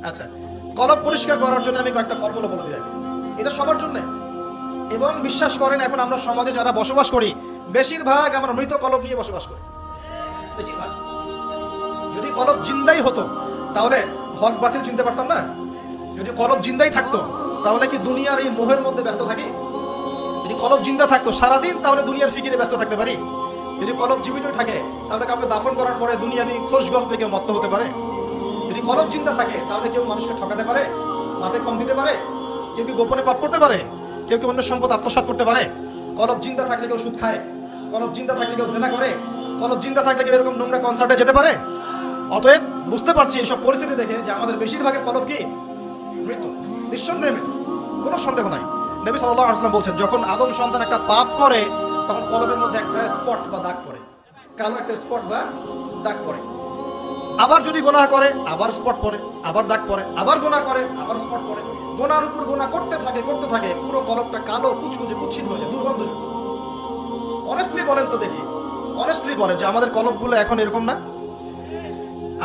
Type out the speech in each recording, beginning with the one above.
আচ্ছা, কলব পরিষ্কার করার জন্য আমি কয়েকটা ফর্মুলা বলে দিই। এটা সবার জন্য। এবং বিশ্বাস করেন, এখন আমরা সমাজে যারা বসবাস করি, বেশিরভাগ আমরা মৃত কলব নিয়ে বসবাস করি। বেশিরভাগ। যদি কলব জিন্দাই হতো তাহলে হক বাতিল চিনতে পারতাম না। যদি কলব জিন্দাই থাকতো তাহলে কি দুনিয়ার এই মোহের মধ্যে ব্যস্ত থাকি? যদি কলব জিন্দা থাকতো সারাদিন তাহলে দুনিয়ার ফিকিরে ব্যস্ত থাকতে পারি। যদি কলব জীবিত থাকে তাহলে কাউকে দাফন করার পরে দুনিয়াবি খোশ গল্পে কেউ মত্ত হতে পারে। যদি কলব জিন্দা থাকে তাহলে কেউ মানুষকে ঠকাতে পারে, পাপে কম দিতে পারে, কেউ কি গোপনে পাপ করতে পারে, কেউ কি অন্য সম্পদ আত্মসাৎ করতে পারে। কলব জিন্দা থাকলে কেউ সুদ খায়, কলব জিন্দা থাকলে কেউ জেনা করে, কলব জিন্দা থাকলে কেউ এরকম নোংরা কনসার্টে যেতে পারে। অতএব বুঝতে পারছি এইসব পরিস্থিতি দেখে যে আমাদের বেশিরভাগের কলব কি মৃত্যু, নিঃসন্দেহে মৃত্যু, কোনো সন্দেহ নাই। নবী সাল্লাল্লাহু আলাইহি ওয়াসাল্লাম বলছেন, যখন আদম সন্তান একটা পাপ করে তখন কলবের মধ্যে একটা স্পট বা দাগ পড়ে, কালো একটা স্পট বা দাগ পড়ে। আবার যদি গুনাহ করে আবার স্পট পড়ে, আবার দাগ পড়ে, আবার গুনাহ করে আবার স্পট পড়ে। গুনার উপর গুনাহ করতে থাকে পুরো কলবটা কালো কুচকুচে কুৎসিত হয়ে যায়, দুর্গন্ধযুক্ত। অনেস্টলি বলেন তো দেখি, অনেস্টলি বলেন যে আমাদের কলবগুলো এখন এরকম না?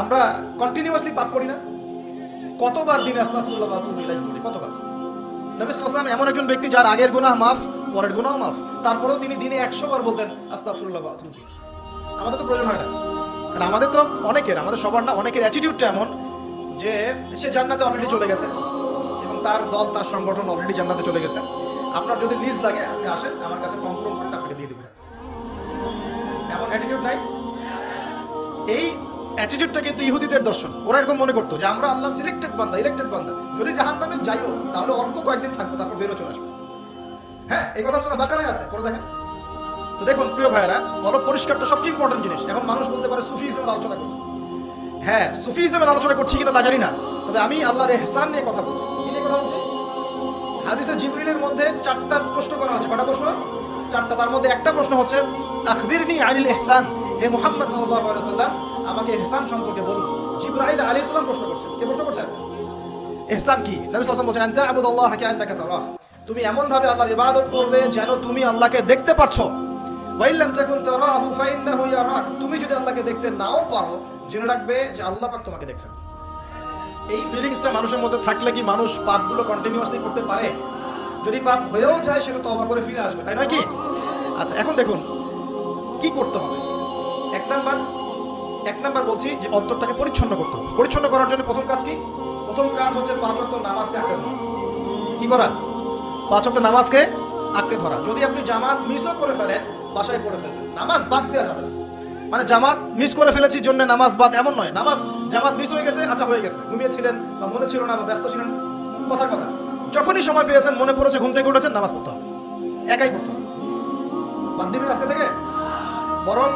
আমরা কন্টিনিউয়াসলি পাপ করি না? কতবার দিনে আস্তাগফিরুল্লাহ ওয়া আতুবু ইলাইহি বলি? কতবার? নবী সাল্লাল্লাহু আলাইহি ওয়াসাল্লাম এমন একজন ব্যক্তি যার আগের গুনাহ মাফ, পরের গুনাহ মাফ, তারপরেও তিনি দিনে 100 বার বলতেন আস্তাগফিরুল্লাহ ওয়া আতুবু ইলাইহি। আমাদের তো প্রয়োজন হয় না, কারণ আমাদের তো অনেকের, আমাদের সবার না, অনেকের অ্যাটিটিউডটা এমন যে সে জান্নাতে অলরেডি চলে গেছে এবং তার দল তার সংগঠন অলরেডি জান্নাতে চলে গেছে। আপনার যদি লিস্ট লাগে আপনি আসেন আমার কাছে, ফর্ম পূরণ করতে আপনাকে দিয়ে দেব। এমন অ্যাটিটিউড নাই? এই অ্যাটিটিউডটা কিন্তু ইহুদিদের দর্শন। ওরা এরকম মনে করতো যে আমরা আল্লাহর সিলেক্টেড বান্দা, ইলেক্টেড বান্দা, যদি জাহান্নামে যাইও তাহলে অল্প কয়েকদিন থাকবো, তারপর বেরো চলে আসবো। হ্যাঁ, এই কথা শোনা বাকারায় আছে, পড়ে দেখেন তো। দেখুন প্রিয় ভাইয়েরা, কলব পরিষ্কারটা সবচেয়ে ইম্পর্টেন্ট জিনিস। এখন মানুষ বলতে পারে সুফিজমের আলোচনা করছে। হ্যাঁ, সুফিজমের আলোচনা করছি কিনা তা জানি না, তবে আমি আল্লাহর ইহসান নিয়ে কথা বলছি। কি নিয়ে কথা বলছি? হাদিসে জিবরিলের মধ্যে 4টা প্রশ্ন করা হচ্ছে। কটা প্রশ্ন? 4টা। তার মধ্যে একটা প্রশ্ন হচ্ছে আখবিরনি আনিল ইহসান, হে মুহাম্মদ সাল্লাল্লাহু আলাইহি ওয়াসাল্লাম আমাকে ইহসান সম্পর্কে বলুন। জিবরাইল আলাইহিস সালাম প্রশ্ন করছেন। কে প্রশ্ন করছেন? ইহসান কি? নবী সাল্লাল্লাহু আলাইহি ওয়াসাল্লাম বলেন আনতা আবুদুল্লাহ কাআন্নাকা তারাহ, তুমি এমন ভাবে আল্লাহর ইবাদত করবে যেন তুমি আল্লাহকে দেখতে পাচ্ছ। ওয়া ইল্লাম তাকুন তারাহু ফাইন্নাহু ইয়ারাক, তুমি যদি আল্লাহকে দেখতে নাও পারো জেনে রাখবে যে আল্লাহ পাক তোমাকে দেখছেন। এই ফিলিংসটা মানুষের মধ্যে থাকলে কি মানুষ পাপগুলো কন্টিনিউয়াসলি করতে পারে? যদি পাপ হয়েও যায় সেটা তওবা করে ফিরে আসবে, তাই নয় কি? আচ্ছা, এখন দেখুন কি করতে হবে। এক নাম্বার বলছি যে অন্তরটাকে পরিচ্ছন্ন করতে হবে। পরিচ্ছন্ন করার জন্য প্রথম কাজ কি? প্রথম কাজ হচ্ছে 5 ওয়াক্ত নামাজকে আঁকড়ে ধরা। কি করা? 5 ওয়াক্ত নামাজকে আঁকড়ে ধরা। যদি আপনি জামাত মিসও করে ফেলেন, বাসায় পড়ে ফেলবেন, নামাজ বাদ দেওয়া যাবে না। মানে জামাত মিস করে ফেলেছি জন্য নামাজ বাদ, এমন নয়। নামাজ জামাত মিস হয়ে গেছে, আচ্ছা হয়ে গেছে, ঘুমিয়েছিলেন বা মনে ছিল না বা ব্যস্ত ছিলেন, কথার কথা, যখনই সময় পেয়েছেন, মনে পড়েছে, ঘুম থেকে উঠেছেন, নামাজ পড়তে হবে, একাই পড়তে হবে। বাদ দিবেন আজকে থেকে? বরং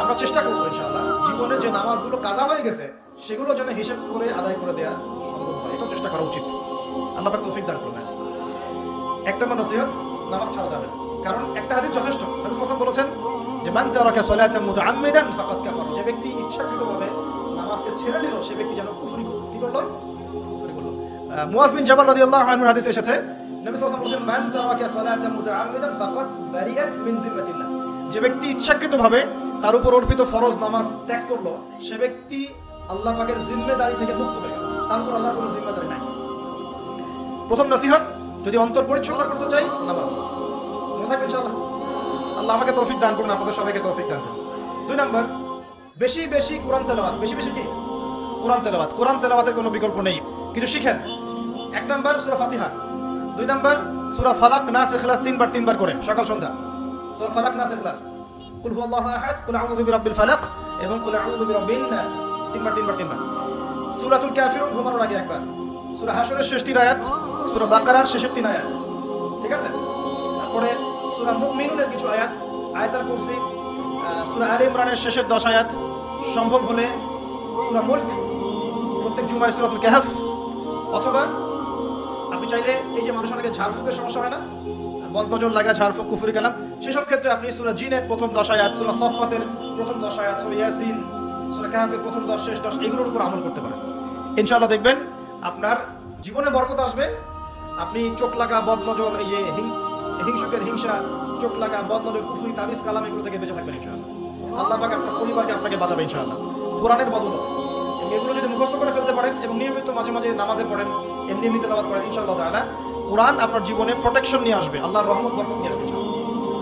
আমরা চেষ্টা করবো ইনশাআল্লাহ জীবনে যে নামাজগুলো কাজা হয়ে গেছে সেগুলো যেন হিসেব করে আদায় করে দেওয়া সম্ভব হয়, এটাও চেষ্টা করা উচিত। আল্লাহ পাক তৌফিক দান করবেন। একটা নসিহত, নামাজ ছাড়া যাবে না, কারণ একটা হাদিস যথেষ্ট। নবী সাল্লাল্লাহু আলাইহি ওয়াসাল্লাম বলেছেন যে মান তারাকা সালাতান মুতাআম্মিদান ফাকাদ কাফার, যে ব্যক্তি ইচ্ছাকৃতভাবে নামাজকে ছেড়ে দিল সে ব্যক্তি যেন কুফরি করল। কি করল? কুফরি করল। মুআজ বিন জাবাল রাদিয়াল্লাহু আনহুর হাদিসে এসেছে, নবী সাল্লাল্লাহু আলাইহি ওয়াসাল্লাম বলেছেন মান তারাকা সালাতান মুতাআম্মিদান ফাকাদ বারিআত মিন জিম্মাতিল্লাহ, যে ব্যক্তি ইচ্ছাকৃতভাবে তার উপর অর্পিত ফরজ নামাজ ত্যাগ করলো সে ব্যক্তি আল্লাহ পাকের জিম্মেদারি থেকে মুক্ত হয়ে গেল, তার উপর আল্লাহর কোনো জিম্মেদারি নাই। প্রথম নসিহত, যদি অন্তর পরিচ্ছন্ন করতে চাই নামাজ। মনে থাকবে ইনশাআল্লাহ। আল্লাহ আমাকে তৌফিক দান করুন, আপনাদের সবাইকে তৌফিক দান করুন। 2 নাম্বার, বেশি বেশি কোরআন তেলাওয়াত। বেশি বেশি কি? কোরআন তেলাওয়াত। কোরআন তেলাওয়াতের কোনো বিকল্প নেই, কিছু শিখেন। 1 নাম্বার সূরা ফাতিহা, 2 নাম্বার সূরা ফালাক নাস ইখলাস 3 বার করে সকাল সন্ধ্যা। সূরা ফালাক নাস ইখলাস, কুল হুয়াল্লাহু আহাদ, কুল আউযু বিরাব্বিল ফালাক এবং কুল আউযু বিরাব্বিন নাস, 3 বার। সূরাতুল কাফিরুন ঘুমানোর আগে একবার, সূরা হাশরের শেষ 3 আয়াত, সূরা বাকারার শেষের 3 আয়াত, ঠিক আছে? তারপরে সূরা মুমিনুনের কিছু আয়াত, আয়াতুল কুরসি, সূরা আলে ইমরানের শেষের 10 আয়াত, সম্ভব হলে সূরা মুলক, প্রত্যেক জুমায় সূরাতুল কাহফ, অথবা আপনি চাইলে এই যে মানুষ অনেকে ঝাড়ফুঁকের সমস্যা হয় না, বদনজর লাগা, ঝাড়ফুঁক, কুফরি কালাম, সেসব ক্ষেত্রে আপনি সূরা জিনের প্রথম 10 আয়াত, সূরা সফফাতের প্রথম 10 আয়াত, সূরা ইয়াসিন, সূরা কাহফের প্রথম 10 শেষ 10, এগুলোর উপর আমল করতে পারেন। ইনশাআল্লাহ দেখবেন আপনার জীবনে বরকত আসবে। আপনি চোখ লাগা, বদনজর, এই যে হিংসুকের হিংসা, চোখ লাগা, বদনজর, কুফরি, তাবিজ কালাম, এগুলো থেকে বেঁচে থাকবেন ইনশাআল্লাহ। আল্লাহ পাক আপনার পরিবারকে আপনাকে বাঁচাবে ইনশাআল্লাহ কোরআনের বদৌলতে। এগুলো যদি মুখস্থ করে ফেলতে পারেন এবং নিয়মিত মাঝে মাঝে নামাজে পড়েন, এমনি এমনি তেলাওয়াত করেন, ইনশাআল্লাহ তাআলা কোরআন আপনার জীবনে প্রোটেকশন নিয়ে আসবে, আল্লাহর রহমত বরকত নিয়ে আসবে ইনশাআল্লাহ।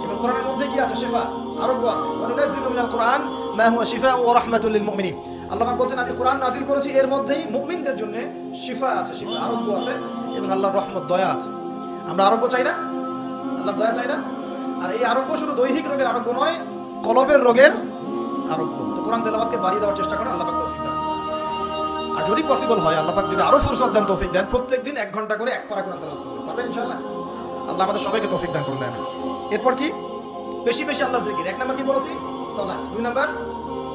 এবং কোরআনের মধ্যে কি আছে? শিফা, আরোগ্য আছে। ওয়া নুনাজ্জিলু মিনাল কুরআন মা হুয়া শিফাউ ওয়া রাহমাতুল লিল মুমিনিন। আল্লাহ পাক বলেন আমি কোরআন নাযিল করেছি, এর মধ্যেই মুমিনদের জন্য শিফা আছে, শিফা আরোগ্য আছে এবং আল্লাহর রহমত দয়া আছে। আমরা আরোগ্য চাই না? আল্লাহ দয়া চাই না? আর এই আরোগ্য শুধু দৈহিক রোগের আরোগ্য নয়, কলবের রোগের আরোগ্য। তো কোরআন তেলাওয়াতকে বাড়িয়ে দেওয়ার চেষ্টা করেন, আল্লাহ পাক তৌফিক দেন। আর যদি পসিবল হয়, আল্লাহ পাক যদি আরো ফুরসত দেন, তৌফিক দেন, প্রত্যেকদিন 1 ঘন্টা করে 1 পারা কোরআন তেলাওয়াত করতে পারবেন ইনশাআল্লাহ। আল্লাহ আমাদের সবাইকে তৌফিক দান করুন। এরপর কি? বেশি বেশি আল্লাহর জিকির। 1 নাম্বার কি বলেছি? সালাত। 2 নাম্বার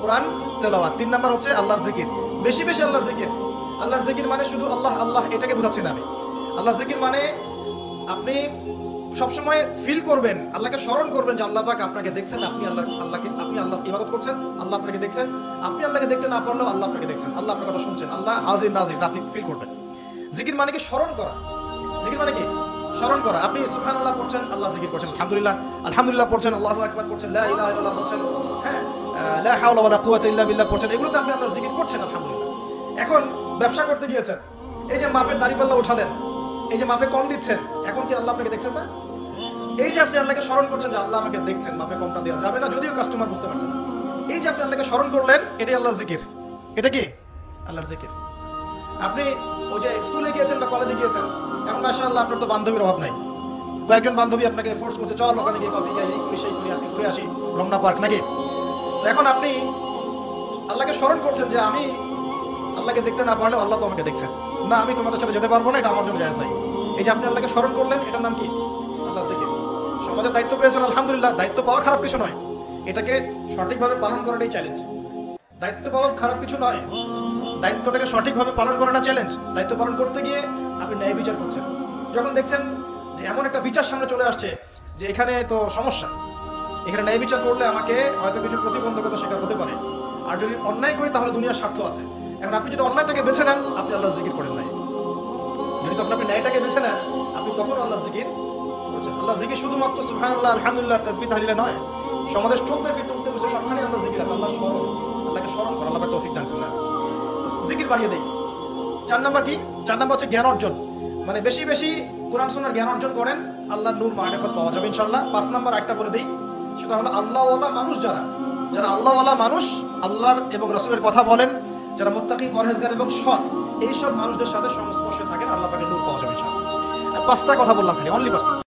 কোরআন তেলাওয়াত। 3 নাম্বার হচ্ছে আল্লাহর জিকির। বেশি বেশি আল্লাহর জিকির। আল্লাহর জিকির মানে শুধু আল্লাহ আল্লাহ এটাকে বোঝাচ্ছি না আমি। আল্লাহর জিকির মানে আপনি সবসময় ফিল করবেন, আল্লাহকে স্মরণ করবেন যে আল্লাহ পাক আপনাকে দেখছেন, আপনি আল্লাহকে ইবাদত করছেন, আল্লাহ আপনাকে দেখছেন, আপনি আল্লাহকে দেখতে না পারলেও আল্লাহ আপনাকে দেখছেন, আল্লাহ আপনার কথা শুনছেন, আল্লাহ হাজির নাজির, আপনি ফিল করবেন। জিকির মানে কি? স্মরণ করা। জিকির মানে কি? স্মরণ করা। আপনি সুবহানাল্লাহ পড়ছেন, আল্লাহ জিকির করছেন, আলহামদুলিল্লাহ আলহামদুলিল্লাহ পড়ছেন, আল্লাহু আকবার পড়ছেন, লা ইলাহা ইল্লাল্লাহ পড়ছেন, হ্যাঁ, লা হাওলা ওয়ালা কুওয়াতা ইল্লা বিল্লাহ পড়ছেন, এগুলোতে আপনি আল্লাহর জিকির করছেন, আলহামদুলিল্লাহ। এখন ব্যবসা করতে গিয়েছেন, এই যে মাপের দাড়িপাল্লা উঠালেন, এই যে মাপে কম দিচ্ছেন, এখন কি আল্লাহ আপনাকে দেখছেন না? এই যে আপনি আল্লাহকে স্মরণ করছেন যে আল্লাহ আমাকে দেখছেন, মাপে কমটা দেওয়া যাবে না, যদিও কাস্টমার বুঝতে পারছেন না। এই যে আপনি আল্লাহকে স্মরণ করলেন, এটাই আল্লাহর জিকির। এটা কি? আল্লাহর জিকির। আপনি ওই যে স্কুলে গিয়েছেন বা কলেজে গিয়েছেন, এখন মাশাআল্লাহ আপনার তো বান্ধবীর অভাব নাই, কয়েকজন বান্ধবী আপনাকে ফোর্স করছে, চল ওখানে গিয়ে কফি খাই, সেই করে আজকে ঘুরে আসি রমনা পার্ক নাকি। তো এখন আপনি আল্লাহকে স্মরণ করছেন যে আমি আল্লাহকে দেখতে না পারলেও আল্লাহ তো আমাকে দেখছেন, না আমি তোমাদের সাথে যেতে পারবো না, এটা আমার জন্য জায়েজ নাই। এই যে আপনি আল্লাহকে স্মরণ করলেন, এটার নাম কি? আল্লাহর জিকির। সমাজে দায়িত্ব পেয়েছেন, আলহামদুলিল্লাহ, দায়িত্ব পাওয়া খারাপ কিছু নয়, এটাকে সঠিকভাবে পালন করাটাই চ্যালেঞ্জ। দায়িত্ব পাওয়া খারাপ কিছু নয়, দায়িত্বটাকে সঠিকভাবে পালন করাটা চ্যালেঞ্জ। দায়িত্ব পালন করতে গিয়ে আপনি ন্যায় বিচার করছেন, যখন দেখছেন যে এমন একটা বিচার সামনে চলে আসছে যে এখানে তো সমস্যা, এখানে ন্যায় বিচার করলে আমাকে হয়তো কিছু প্রতিবন্ধকতা শিকার হতে পারে, আর যদি অন্যায় করি তাহলে দুনিয়ার স্বার্থ আছে। এখন আপনি যদি অন্যায়টাকে বেছে নেন, আপনি আল্লাহর জিকির করেন নাই। যদি তখন আপনি ন্যায়টাকে বেছে নেন, আপনি তখন আল্লাহর জিকির করছেন। আল্লাহর জিকির শুধুমাত্র সুবহানাল্লাহ আলহামদুলিল্লাহ তাসবিহ তাহলিলে নয়, সমাজে চলতে ফিরতে উঠতে বসে সবখানে আল্লাহর জিকির আছে। আল্লাহর স্মরণ, আল্লাহকে স্মরণ করা, আল্লাহর তৌফিক দান করুন। জিকির বাড়িয়ে দেই। 4 নাম্বার কি? 4 নাম্বার হচ্ছে জ্ঞান অর্জন। মানে বেশি বেশি কোরআন সুন্নাহর জ্ঞান অর্জন করেন, আল্লাহর নূর মারিফত পাওয়া যাবে ইনশাআল্লাহ। 5 নাম্বার একটা বলে দেই, সেটা হলো আল্লাহওয়ালা মানুষ যারা আল্লাহওয়ালা মানুষ, আল্লাহর এবং রাসূলের কথা বলেন, যারা মুত্তাকি, পরহেজগার এবং সৎ, এই সব মানুষদের সাথে সংস্পর্শে থাকেন, আল্লাহ পাকের নূর পাওয়া যাবে ইনশাআল্লাহ। 5টা কথা বললাম খালি, অনলি 5টা।